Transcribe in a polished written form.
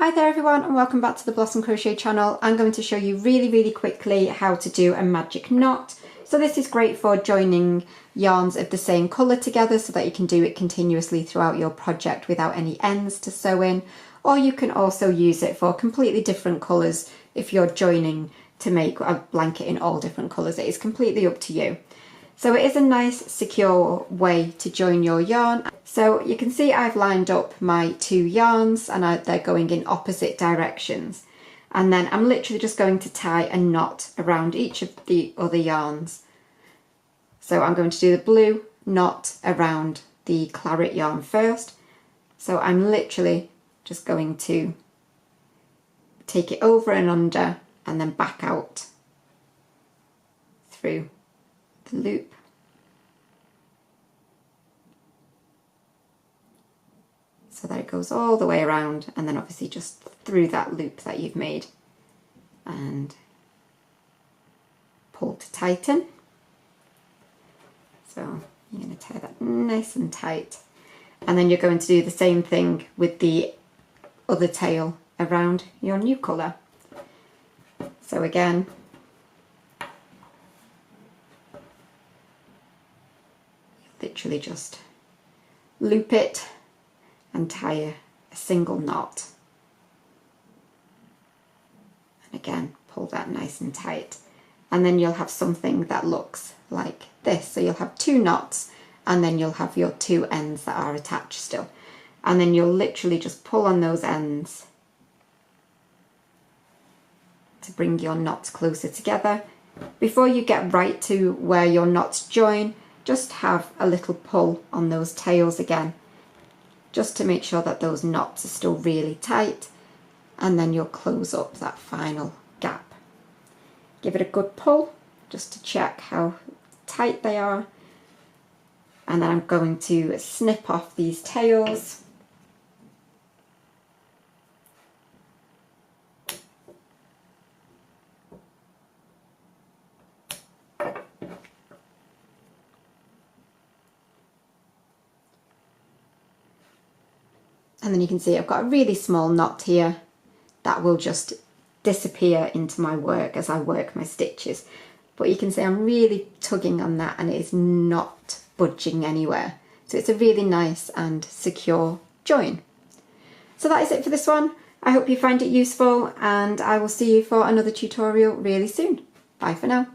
Hi there everyone and welcome back to the Blossom Crochet channel. I'm going to show you really quickly how to do a magic knot. So this is great for joining yarns of the same colour together so that you can do it continuously throughout your project without any ends to sew in. Or you can also use it for completely different colours if you're joining to make a blanket in all different colours. It is completely up to you. So it is a nice secure way to join your yarn. So you can see I've lined up my two yarns and they're going in opposite directions. And then I'm literally just going to tie a knot around each of the other yarns. So I'm going to do the blue knot around the claret yarn first. So I'm literally just going to take it over and under and then back out through the loop. So that it goes all the way around and then obviously just through that loop that you've made and pull to tighten. So you're going to tie that nice and tight and then you're going to do the same thing with the other tail around your new colour. So again, literally just loop it and tie a single knot. And again, pull that nice and tight. And then you'll have something that looks like this. So you'll have two knots and then you'll have your two ends that are attached still. And then you'll literally just pull on those ends to bring your knots closer together. Before you get right to where your knots join, just have a little pull on those tails again, just to make sure that those knots are still really tight, and then you'll close up that final gap. Give it a good pull just to check how tight they are, and then I'm going to snip off these tails. And then you can see I've got a really small knot here that will just disappear into my work as I work my stitches. But you can see I'm really tugging on that and it is not budging anywhere. So it's a really nice and secure join. So that is it for this one. I hope you find it useful and I will see you for another tutorial really soon. Bye for now.